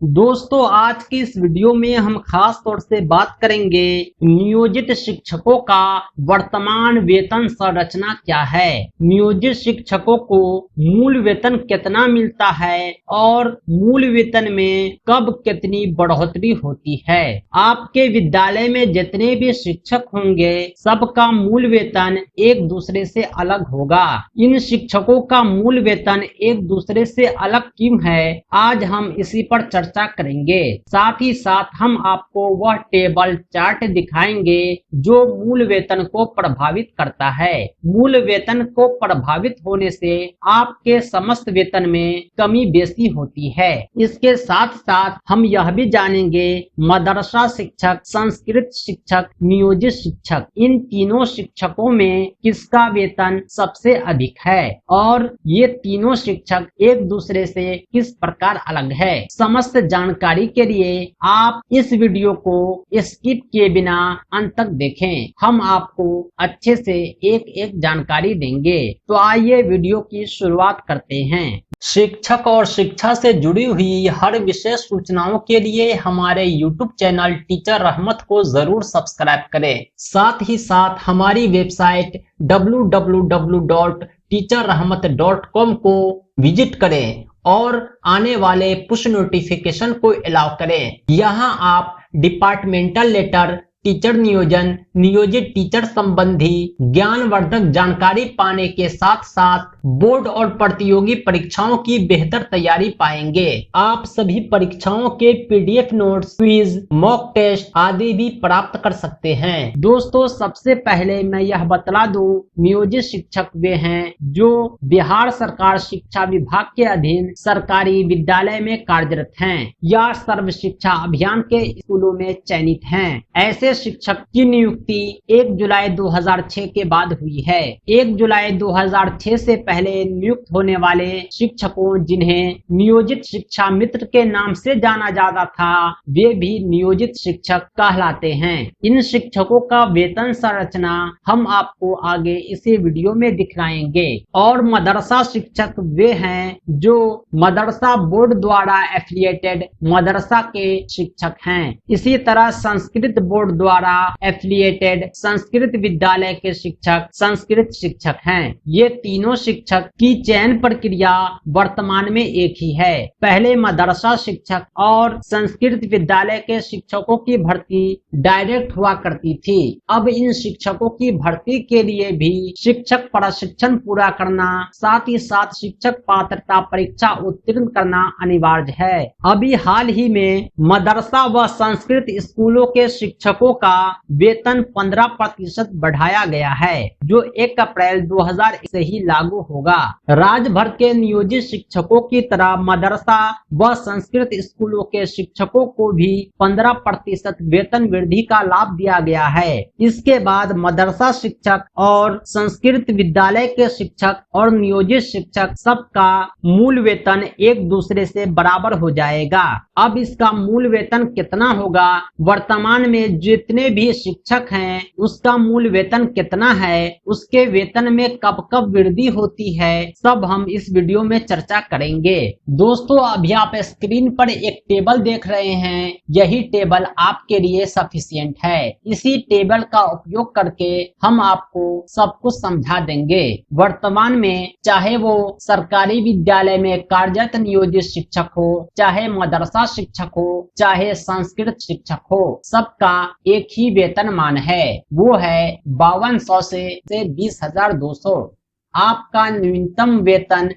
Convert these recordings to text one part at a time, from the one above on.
दोस्तों, आज की इस वीडियो में हम खास तौर से बात करेंगे नियोजित शिक्षकों का वर्तमान वेतन संरचना क्या है, नियोजित शिक्षकों को मूल वेतन कितना मिलता है और मूल वेतन में कब कितनी बढ़ोतरी होती है। आपके विद्यालय में जितने भी शिक्षक होंगे सबका मूल वेतन एक दूसरे से अलग होगा। इन शिक्षकों का मूल वेतन एक दूसरे से अलग क्यों है, आज हम इसी पर चर्चा करेंगे। साथ ही साथ हम आपको वह टेबल चार्ट दिखाएंगे जो मूल वेतन को प्रभावित करता है। मूल वेतन को प्रभावित होने से आपके समस्त वेतन में कमी बेसी होती है। इसके साथ साथ हम यह भी जानेंगे मदरसा शिक्षक, संस्कृत शिक्षक, नियोजित शिक्षक, इन तीनों शिक्षकों में किसका वेतन सबसे अधिक है और ये तीनों शिक्षक एक दूसरे से किस प्रकार अलग है। समस्त जानकारी के लिए आप इस वीडियो को स्किप किए बिना अंत तक देखें। हम आपको अच्छे से एक एक जानकारी देंगे। तो आइए वीडियो की शुरुआत करते हैं। शिक्षक और शिक्षा से जुड़ी हुई हर विशेष सूचनाओं के लिए हमारे YouTube चैनल टीचर रहमत को जरूर सब्सक्राइब करें। साथ ही साथ हमारी वेबसाइट www.teacherrahmat.com को विजिट करें और आने वाले पुश नोटिफिकेशन को अलाउ करें। यहाँ आप डिपार्टमेंटल लेटर, टीचर नियोजन, नियोजित टीचर संबंधी ज्ञानवर्धक जानकारी पाने के साथ साथ बोर्ड और प्रतियोगी परीक्षाओं की बेहतर तैयारी पाएंगे। आप सभी परीक्षाओं के PDF notes, quiz, mock test आदि भी प्राप्त कर सकते हैं। दोस्तों, सबसे पहले मैं यह बतला दूं, नियोजित शिक्षक वे हैं जो बिहार सरकार शिक्षा विभाग के अधीन सरकारी विद्यालय में कार्यरत हैं या सर्व शिक्षा अभियान के स्कूलों में चयनित हैं। ऐसे शिक्षक की नियुक्ति 1 जुलाई 2006 के बाद हुई है। 1 जुलाई 2006 से पहले नियुक्त होने वाले शिक्षकों जिन्हें नियोजित शिक्षा मित्र के नाम से जाना जाता था, वे भी नियोजित शिक्षक कहलाते हैं। इन शिक्षकों का वेतन संरचना हम आपको आगे इसी वीडियो में दिखलाएंगे। और मदरसा शिक्षक वे हैं जो मदरसा बोर्ड द्वारा एफिलिएटेड मदरसा के शिक्षक हैं। इसी तरह संस्कृत बोर्ड द्वारा एफिलिएटेड संस्कृत विद्यालय के शिक्षक संस्कृत शिक्षक हैं। ये तीनों शिक्षक की चयन प्रक्रिया वर्तमान में एक ही है। पहले मदरसा शिक्षक और संस्कृत विद्यालय के शिक्षकों की भर्ती डायरेक्ट हुआ करती थी। अब इन शिक्षकों की भर्ती के लिए भी शिक्षक प्रशिक्षण पूरा करना, साथ ही साथ शिक्षक पात्रता परीक्षा उत्तीर्ण करना अनिवार्य है। अभी हाल ही में मदरसा व संस्कृत स्कूलों के शिक्षकों का वेतन 15% बढ़ाया गया है, जो 1 अप्रैल 2000 से ही लागू होगा। राज्य भर के नियोजित शिक्षकों की तरह मदरसा व संस्कृत स्कूलों के शिक्षकों को भी 15% वेतन वृद्धि का लाभ दिया गया है। इसके बाद मदरसा शिक्षक और संस्कृत विद्यालय के शिक्षक और नियोजित शिक्षक सबका मूल वेतन एक दूसरे से बराबर हो जाएगा। अब इसका मूल वेतन कितना होगा, वर्तमान में जितने भी शिक्षक हैं उसका मूल वेतन कितना है, उसके वेतन में कब कब वृद्धि होती है, सब हम इस वीडियो में चर्चा करेंगे। दोस्तों, अभी आप स्क्रीन पर एक टेबल देख रहे हैं, यही टेबल आपके लिए सफिशिएंट है। इसी टेबल का उपयोग करके हम आपको सब कुछ समझा देंगे। वर्तमान में चाहे वो सरकारी विद्यालय में कार्यरत नियोजित शिक्षक हो, चाहे मदरसा शिक्षक हो, चाहे संस्कृत शिक्षक हो, सबका एक ही वेतन मान है, वो है 5200 से 20,200। आपका न्यूनतम वेतन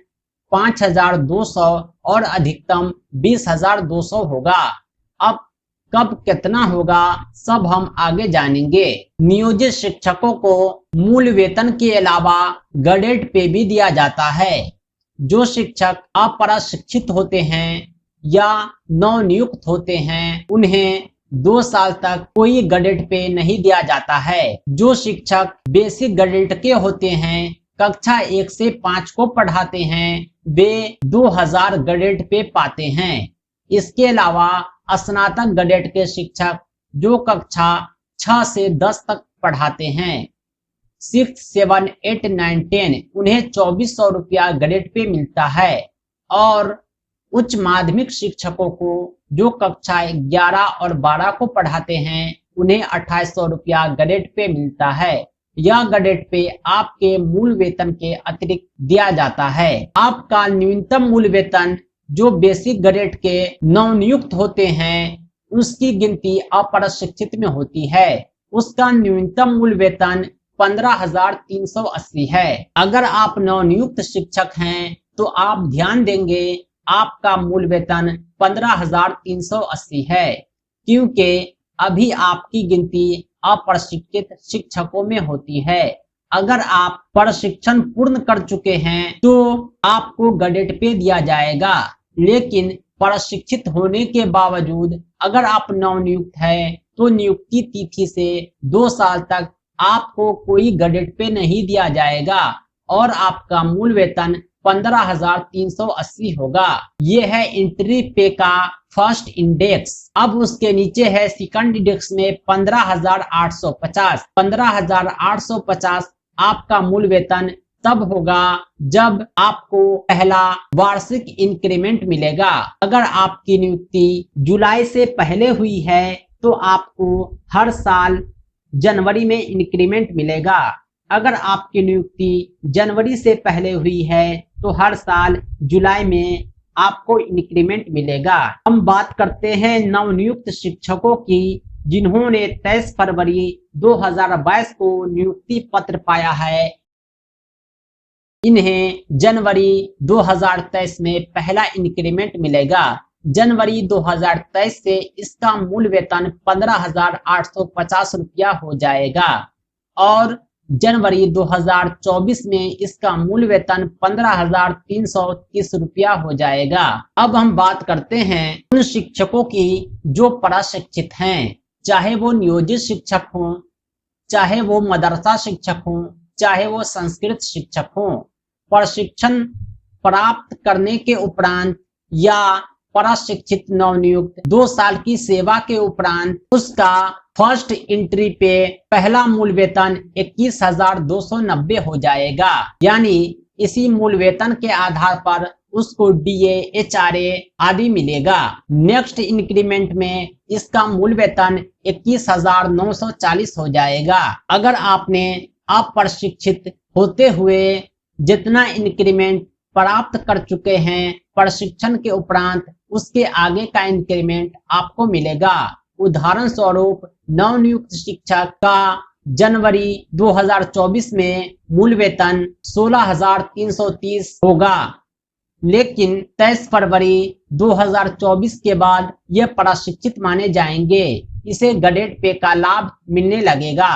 5,200 और अधिकतम 20,200 होगा। अब कब कितना होगा सब हम आगे जानेंगे। नियोजित शिक्षकों को मूल वेतन के अलावा ग्रेड पे भी दिया जाता है। जो शिक्षक अप्रशिक्षित होते हैं या नवनियुक्त होते हैं उन्हें 2 साल तक कोई ग्रेड पे नहीं दिया जाता है। जो शिक्षक बेसिक ग्रेड के होते हैं, कक्षा 1 से 5 को पढ़ाते हैं, वे 2000 ग्रेड पे पाते हैं। इसके अलावा स्नातक ग्रेड के शिक्षक जो कक्षा 6 से 10 तक पढ़ाते हैं, 6, 7, 8, 9, 10 उन्हें 2400 रुपया ग्रेड पे मिलता है। और उच्च माध्यमिक शिक्षकों को जो कक्षा 11 और 12 को पढ़ाते हैं उन्हें 2800 रुपया ग्रेड पे मिलता है। यह ग्रेड पे आपके मूल वेतन के अतिरिक्त दिया जाता है। आपका न्यूनतम मूल वेतन जो बेसिक ग्रेड के नवनियुक्त होते हैं उसकी गिनती अप्रशिक्षित में होती है। उसका न्यूनतम मूल वेतन 15,380 है। अगर आप नवनियुक्त शिक्षक हैं तो आप ध्यान देंगे आपका मूल वेतन 15,380 है, क्योंकि अभी आपकी गिनती अप्रशिक्षित शिक्षकों में होती है। अगर आप प्रशिक्षण पूर्ण कर चुके हैं तो आपको ग्रेड पे दिया जाएगा, लेकिन प्रशिक्षित होने के बावजूद अगर आप नवनियुक्त हैं तो नियुक्ति तिथि से 2 साल तक आपको कोई ग्रेड पे नहीं दिया जाएगा और आपका मूल वेतन 15,380 होगा। ये है एंट्री पे का फर्स्ट इंडेक्स। अब उसके नीचे है सेकंड इंडेक्स में 15,850। 15,850 आपका मूल वेतन तब होगा जब आपको पहला वार्षिक इंक्रीमेंट मिलेगा। अगर आपकी नियुक्ति जुलाई से पहले हुई है तो आपको हर साल जनवरी में इंक्रीमेंट मिलेगा। अगर आपकी नियुक्ति जनवरी से पहले हुई है तो हर साल जुलाई में आपको इंक्रीमेंट मिलेगा। हम बात करते हैं नवनियुक्त शिक्षकों की जिन्होंने 23 फरवरी 2022 को नियुक्ति पत्र पाया है। इन्हें जनवरी 2023 में पहला इंक्रीमेंट मिलेगा। जनवरी 2023 से इसका मूल वेतन 15,850 रुपया हो जाएगा और जनवरी 2024 में इसका मूल वेतन 15,330 रुपया हो जाएगा। अब हम बात करते हैं उन शिक्षकों की जो प्रशिक्षित हैं, चाहे वो नियोजित शिक्षक हों, चाहे वो मदरसा शिक्षक हों, चाहे वो संस्कृत शिक्षक हों। प्रशिक्षण प्राप्त करने के उपरांत या प्रशिक्षित नवनियुक्त 2 साल की सेवा के उपरांत उसका फर्स्ट एंट्री पे पहला मूल वेतन 21,290 हो जाएगा। यानी इसी मूल वेतन के आधार पर उसको डीए, एचआरए आदि मिलेगा। नेक्स्ट इंक्रीमेंट में इसका मूल वेतन 21,940 हो जाएगा। अगर आपने अप्रशिक्षित होते हुए जितना इंक्रीमेंट प्राप्त कर चुके हैं प्रशिक्षण के उपरांत, उसके आगे का इंक्रीमेंट आपको मिलेगा। उदाहरण स्वरूप नवनियुक्त शिक्षक का जनवरी 2024 में मूल वेतन 16,330 होगा, लेकिन 23 फरवरी 2024 के बाद यह प्रशिक्षित माने जाएंगे। इसे ग्रेड पे का लाभ मिलने लगेगा,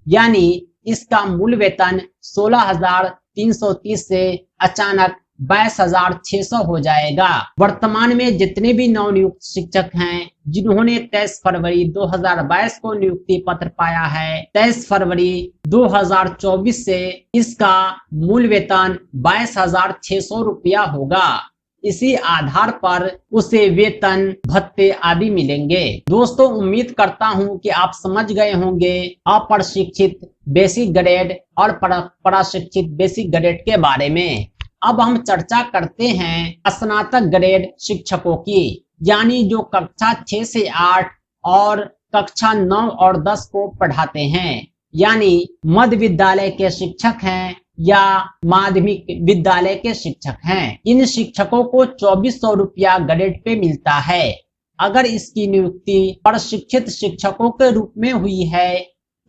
यानी इसका मूल वेतन 16,330 से अचानक 22,600 हो जाएगा। वर्तमान में जितने भी नवनियुक्त शिक्षक हैं जिन्होंने 23 फरवरी 2022 को नियुक्ति पत्र पाया है, 23 फरवरी 2024 से इसका मूल वेतन 22,600 रुपया होगा। इसी आधार पर उसे वेतन, भत्ते आदि मिलेंगे। दोस्तों, उम्मीद करता हूं कि आप समझ गए होंगे अप्रशिक्षित बेसिक ग्रेड और प्रशिक्षित बेसिक ग्रेड के बारे में। अब हम चर्चा करते हैं स्नातक ग्रेड शिक्षकों की, यानी जो कक्षा 6 से 8 और कक्षा 9 और 10 को पढ़ाते हैं, यानी मध्य विद्यालय के शिक्षक हैं या माध्यमिक विद्यालय के शिक्षक हैं। इन शिक्षकों को 2400 रुपया ग्रेड पे मिलता है। अगर इसकी नियुक्ति प्रशिक्षित शिक्षकों के रूप में हुई है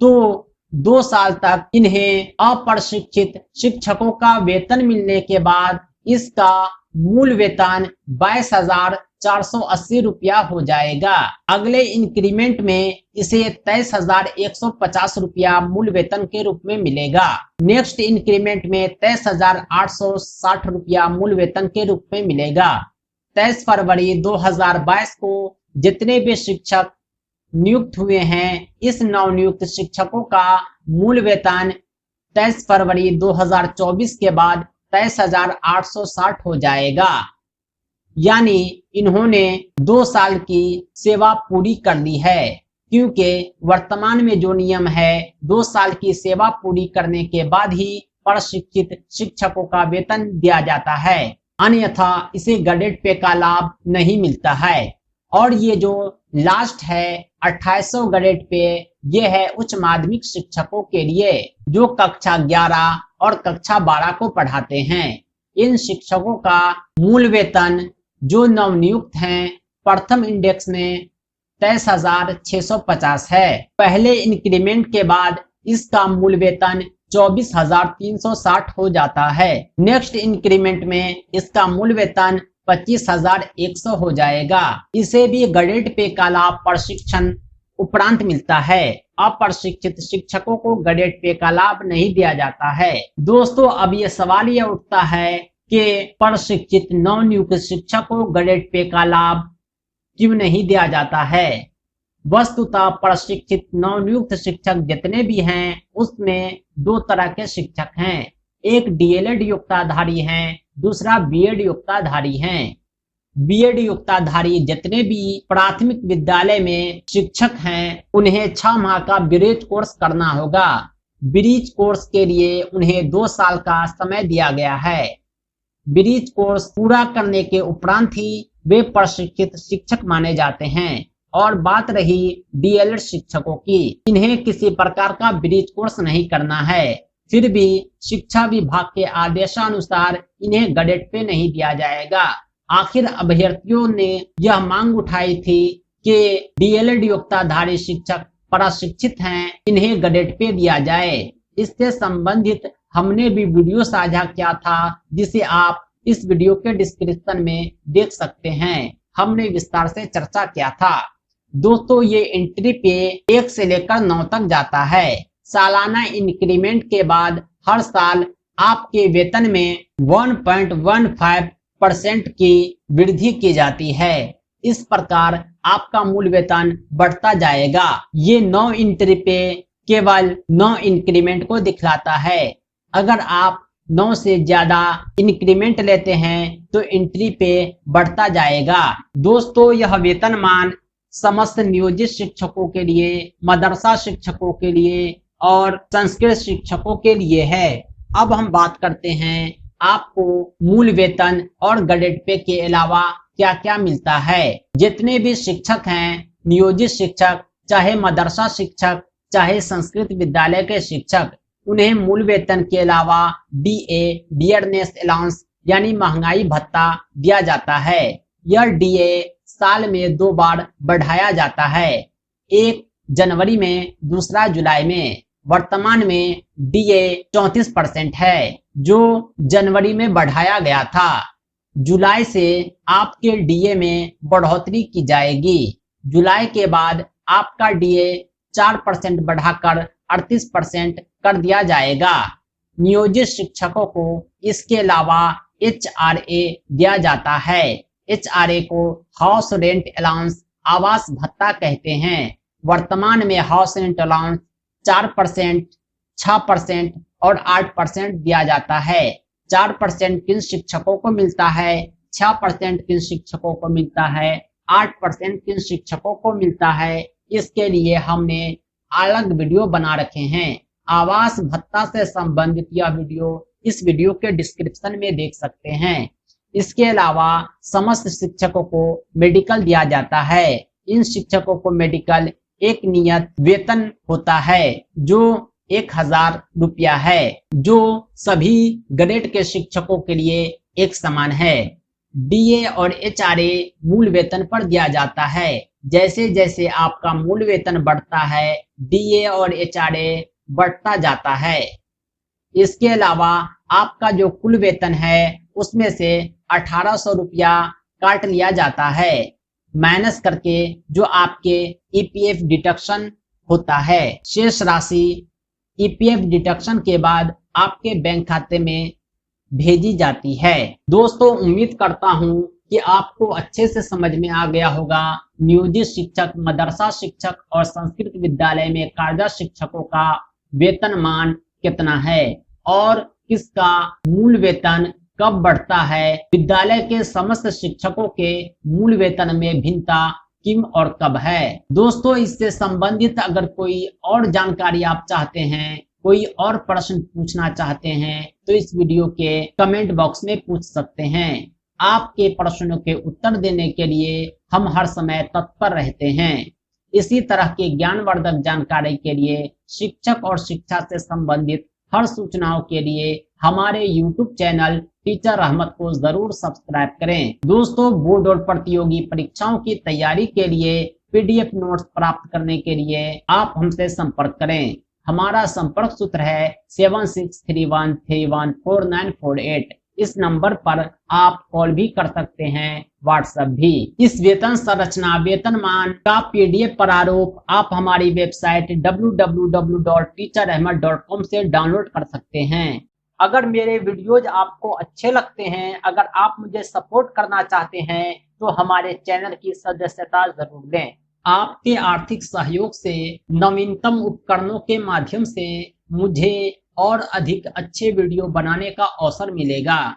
तो 2 साल तक इन्हें अप्रशिक्षित शिक्षकों का वेतन मिलने के बाद इसका मूल वेतन 22,480 रुपया हो जाएगा। अगले इंक्रीमेंट में इसे 23,150 रुपया मूल वेतन के रूप में मिलेगा। नेक्स्ट इंक्रीमेंट में 23,860 रुपया मूल वेतन के रूप में मिलेगा। 23 फरवरी 2022 को जितने भी शिक्षक नियुक्त हुए हैं, इस नवनियुक्त शिक्षकों का मूल वेतन 23 फरवरी 2024 के बाद 23,860 हो जाएगा। यानी इन्होंने 2 साल की सेवा पूरी कर ली है, क्योंकि वर्तमान में जो नियम है 2 साल की सेवा पूरी करने के बाद ही प्रशिक्षित शिक्षकों का वेतन दिया जाता है। अन्यथा इसे गडेड पे का लाभ नहीं मिलता है। और ये जो लास्ट है 2800 गडेड पे, ये है उच्च माध्यमिक शिक्षकों के लिए जो कक्षा 11 और कक्षा 12 को पढ़ाते हैं। इन शिक्षकों का मूल वेतन जो नवनियुक्त हैं प्रथम इंडेक्स में 23,650 है। पहले इंक्रीमेंट के बाद इसका मूल वेतन 24,360 हो जाता है। नेक्स्ट इंक्रीमेंट में इसका मूल वेतन 25,100 हो जाएगा। इसे भी गडेड पे का लाभ प्रशिक्षण उपरांत मिलता है। अप्रशिक्षित शिक्षकों को गडेड पे का लाभ नहीं दिया जाता है। दोस्तों, अब ये सवाल यह उठता है कि प्रशिक्षित नवनियुक्त शिक्षक को गडेड पे का लाभ क्यों नहीं दिया जाता है। वस्तुतः प्रशिक्षित नवनियुक्त शिक्षक जितने भी हैं उसमें दो तरह के शिक्षक हैं, एक डीएलएड योग्यताधारी हैं, दूसरा बीएड योग्यताधारी हैं। बीएड योग्यताधारी जितने भी प्राथमिक विद्यालय में शिक्षक हैं उन्हें 6 माह का ब्रिज कोर्स करना होगा। ब्रिज कोर्स के लिए उन्हें 2 साल का समय दिया गया है। ब्रिज कोर्स पूरा करने के उपरांत ही वे प्रशिक्षित शिक्षक माने जाते हैं। और बात रही डीएलएड शिक्षकों की, इन्हें किसी प्रकार का ब्रिज कोर्स नहीं करना है, फिर भी शिक्षा विभाग के आदेशानुसार इन्हें गडेड पे नहीं दिया जाएगा। आखिर अभ्यर्थियों ने यह मांग उठाई थी कि डीएलएड योग्यताधारी शिक्षक प्रशिक्षित हैं, इन्हें गडेड पे दिया जाए। इससे संबंधित हमने भी वीडियो साझा किया था जिसे आप इस वीडियो के डिस्क्रिप्शन में देख सकते हैं। हमने विस्तार से चर्चा किया था। दोस्तों, ये एंट्री पे 1 से लेकर 9 तक जाता है। सालाना इंक्रीमेंट के बाद हर साल आपके वेतन में 1.15% की वृद्धि की जाती है। इस प्रकार आपका मूल वेतन बढ़ता जाएगा। ये 9 एंट्री पे केवल 9 इंक्रीमेंट को दिखलाता है। अगर आप 9 से ज्यादा इंक्रीमेंट लेते हैं तो एंट्री पे बढ़ता जाएगा। दोस्तों, यह वेतनमान समस्त नियोजित शिक्षकों के लिए, मदरसा शिक्षकों के लिए और संस्कृत शिक्षकों के लिए है। अब हम बात करते हैं आपको मूल वेतन और गडेड पे के अलावा क्या क्या मिलता है। जितने भी शिक्षक हैं, नियोजित शिक्षक, चाहे मदरसा शिक्षक, चाहे संस्कृत विद्यालय के शिक्षक, उन्हें मूल वेतन के अलावा डीए, डियरनेस अलाउंस यानी महंगाई भत्ता दिया जाता है। यह डीए साल में 2 बार बढ़ाया जाता है, एक जनवरी में, दूसरा जुलाई में। वर्तमान में डीए 34% है जो जनवरी में बढ़ाया गया था। जुलाई से आपके डीए में बढ़ोतरी की जाएगी। जुलाई के बाद आपका डीए 4% बढ़ाकर 38% कर दिया जाएगा। नियोजित शिक्षकों को इसके अलावा एचआरए दिया जाता है। एचआरए को हाउस रेंट अलाउंस, आवास भत्ता कहते हैं। वर्तमान में हाउस रेंट अलाउंस 4%, 6% और 8% दिया जाता है। 4% किन शिक्षकों को मिलता है, 6% किन शिक्षकों को मिलता है, 8% किन शिक्षकों को मिलता है। इसके लिए हमने अलग वीडियो बना रखे हैं। आवास भत्ता से संबंधित यह वीडियो इस वीडियो के डिस्क्रिप्शन में देख सकते हैं। इसके अलावा समस्त शिक्षकों को मेडिकल दिया जाता है। इन शिक्षकों को मेडिकल एक नियत वेतन होता है जो 1,000 रुपया है, जो सभी ग्रेड के शिक्षकों के लिए एक समान है। डीए और एचआरए मूल वेतन पर दिया जाता है। जैसे जैसे आपका मूल वेतन बढ़ता है, डीए और एचआरए बढ़ता जाता है। इसके अलावा आपका जो कुल वेतन है उसमें से 1,800 रुपया काट लिया जाता है, माइनस करके जो आपके ईपीएफ डिडक्शन होता है। शेष राशि ईपीएफ डिडक्शन के बाद आपके बैंक खाते में भेजी जाती है। दोस्तों, उम्मीद करता हूं कि आपको अच्छे से समझ में आ गया होगा नियोजित शिक्षक, मदरसा शिक्षक और संस्कृत विद्यालय में कार्यरत शिक्षकों का वेतनमान कितना है और किसका मूल वेतन कब बढ़ता है। विद्यालय के समस्त शिक्षकों के मूल वेतन में भिन्नता किम और कब है। दोस्तों, इससे संबंधित अगर कोई और जानकारी आप चाहते हैं कोई और प्रश्न पूछना चाहते हैं तो इस वीडियो के कमेंट बॉक्स में पूछ सकते हैं। आपके प्रश्नों के उत्तर देने के लिए हम हर समय तत्पर रहते हैं। इसी तरह के ज्ञानवर्धक जानकारी के लिए, शिक्षक और शिक्षा से संबंधित हर सूचनाओं के लिए हमारे YouTube चैनल टीचर रहमत को जरूर सब्सक्राइब करें। दोस्तों, बोर्ड और प्रतियोगी परीक्षाओं की तैयारी के लिए PDF नोट्स प्राप्त करने के लिए आप हमसे संपर्क करें। हमारा संपर्क सूत्र है 7631314948। इस नंबर पर आप कॉल भी कर सकते हैं, व्हाट्सएप भी। इस वेतन संरचना वेतनमान का PDF प्रारूप आप हमारी वेबसाइट www.teacherahmed.com से डाउनलोड कर सकते हैं। अगर मेरे वीडियोज आपको अच्छे लगते हैं, अगर आप मुझे सपोर्ट करना चाहते हैं तो हमारे चैनल की सदस्यता जरूर लें। आपके आर्थिक सहयोग से नवीनतम उपकरणों के माध्यम से मुझे और अधिक अच्छे वीडियो बनाने का अवसर मिलेगा।